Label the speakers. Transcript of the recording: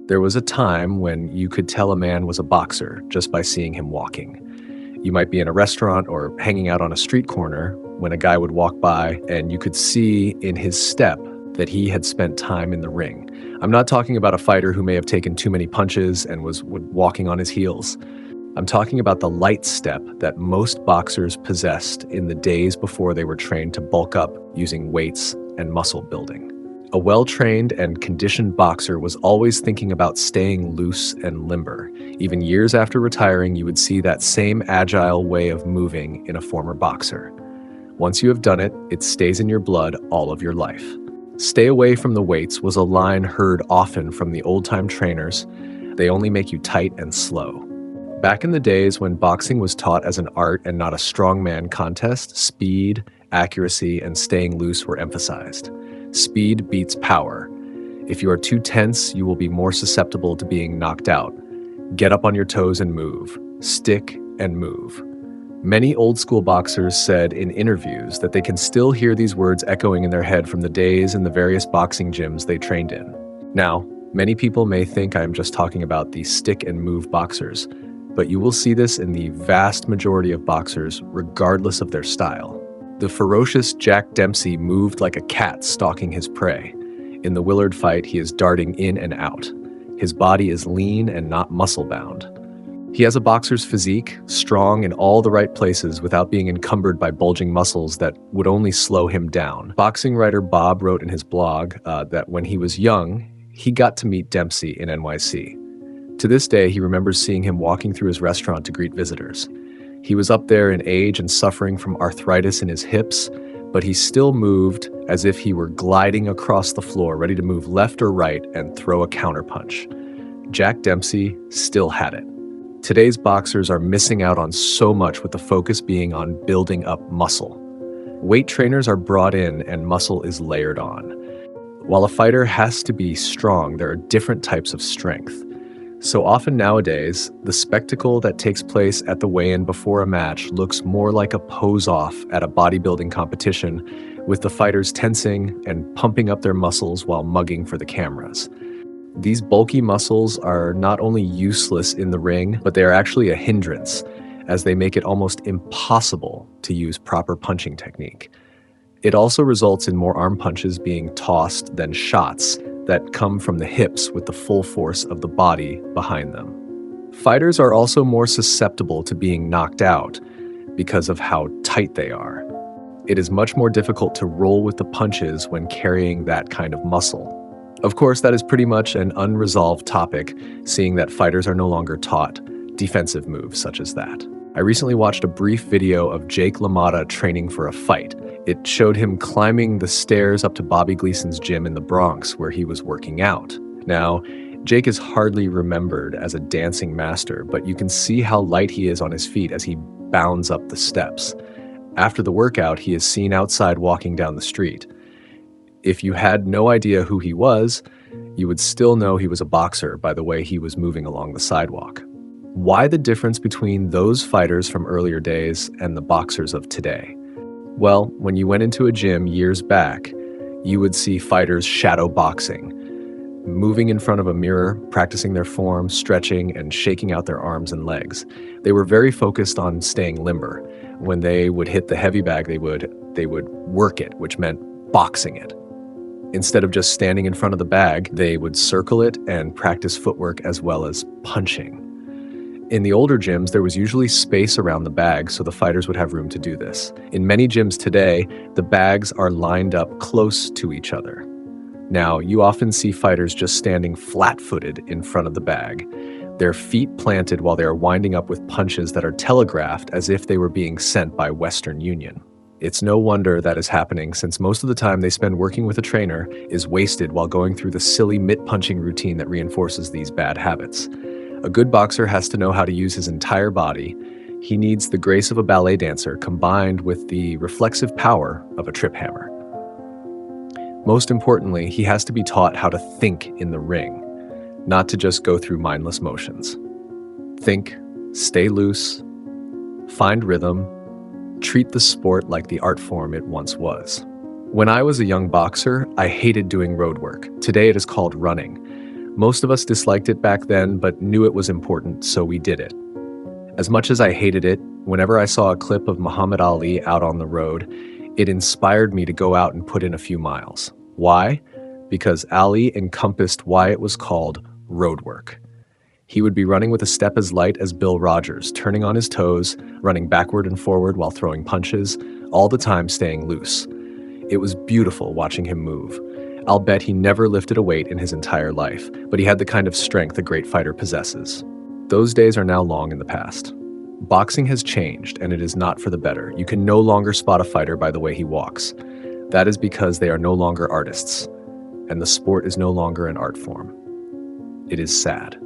Speaker 1: There was a time when you could tell a man was a boxer just by seeing him walking. You might be in a restaurant or hanging out on a street corner when a guy would walk by and you could see in his step that he had spent time in the ring. I'm not talking about a fighter who may have taken too many punches and was walking on his heels. I'm talking about the light step that most boxers possessed in the days before they were trained to bulk up using weights and muscle building. A well-trained and conditioned boxer was always thinking about staying loose and limber. Even years after retiring, you would see that same agile way of moving in a former boxer. Once you have done it, it stays in your blood all of your life. Stay away from the weights was a line heard often from the old-time trainers. They only make you tight and slow. Back in the days when boxing was taught as an art and not a strongman contest, speed, accuracy, and staying loose were emphasized. Speed beats power. If you are too tense, you will be more susceptible to being knocked out. Get up on your toes and move. Stick and move. Many old school boxers said in interviews that they can still hear these words echoing in their head from the days in the various boxing gyms they trained in. Now, many people may think I am just talking about the stick and move boxers, but you will see this in the vast majority of boxers regardless of their style. The ferocious Jack Dempsey moved like a cat stalking his prey. In the Willard fight, he is darting in and out. His body is lean and not muscle-bound. He has a boxer's physique, strong in all the right places without being encumbered by bulging muscles that would only slow him down. Boxing writer Bob wrote in his blog that when he was young, he got to meet Dempsey in NYC. To this day, he remembers seeing him walking through his restaurant to greet visitors. He was up there in age and suffering from arthritis in his hips, but he still moved as if he were gliding across the floor, ready to move left or right and throw a counterpunch. Jack Dempsey still had it. Today's boxers are missing out on so much, with the focus being on building up muscle. Weight trainers are brought in and muscle is layered on. While a fighter has to be strong, there are different types of strength. So often nowadays, the spectacle that takes place at the weigh-in before a match looks more like a pose-off at a bodybuilding competition, with the fighters tensing and pumping up their muscles while mugging for the cameras. These bulky muscles are not only useless in the ring, but they are actually a hindrance, as they make it almost impossible to use proper punching technique. It also results in more arm punches being tossed than shots that come from the hips with the full force of the body behind them. Fighters are also more susceptible to being knocked out because of how tight they are. It is much more difficult to roll with the punches when carrying that kind of muscle. Of course, that is pretty much an unresolved topic, seeing that fighters are no longer taught defensive moves such as that. I recently watched a brief video of Jake LaMotta training for a fight. It showed him climbing the stairs up to Bobby Gleason's gym in the Bronx where he was working out. Now, Jake is hardly remembered as a dancing master, but you can see how light he is on his feet as he bounds up the steps. After the workout, he is seen outside walking down the street. If you had no idea who he was, you would still know he was a boxer by the way he was moving along the sidewalk. Why the difference between those fighters from earlier days and the boxers of today? Well, when you went into a gym years back, you would see fighters shadow boxing, moving in front of a mirror, practicing their form, stretching, and shaking out their arms and legs. They were very focused on staying limber. When they would hit the heavy bag, they would work it, which meant boxing it. Instead of just standing in front of the bag, they would circle it and practice footwork as well as punching. In the older gyms, there was usually space around the bag, so the fighters would have room to do this. In many gyms today, the bags are lined up close to each other. Now, you often see fighters just standing flat-footed in front of the bag, their feet planted while they are winding up with punches that are telegraphed as if they were being sent by Western Union. It's no wonder that is happening, since most of the time they spend working with a trainer is wasted while going through the silly mitt-punching routine that reinforces these bad habits. A good boxer has to know how to use his entire body. He needs the grace of a ballet dancer combined with the reflexive power of a trip hammer. Most importantly, he has to be taught how to think in the ring, not to just go through mindless motions. Think, stay loose, find rhythm, treat the sport like the art form it once was. When I was a young boxer, I hated doing road work. Today it is called running. Most of us disliked it back then, but knew it was important, so we did it. As much as I hated it, whenever I saw a clip of Muhammad Ali out on the road, it inspired me to go out and put in a few miles. Why? Because Ali encompassed why it was called road work. He would be running with a step as light as Bill Rogers, turning on his toes, running backward and forward while throwing punches, all the time staying loose. It was beautiful watching him move. I'll bet he never lifted a weight in his entire life, but he had the kind of strength a great fighter possesses. Those days are now long in the past. Boxing has changed, and it is not for the better. You can no longer spot a fighter by the way he walks. That is because they are no longer artists, and the sport is no longer an art form. It is sad.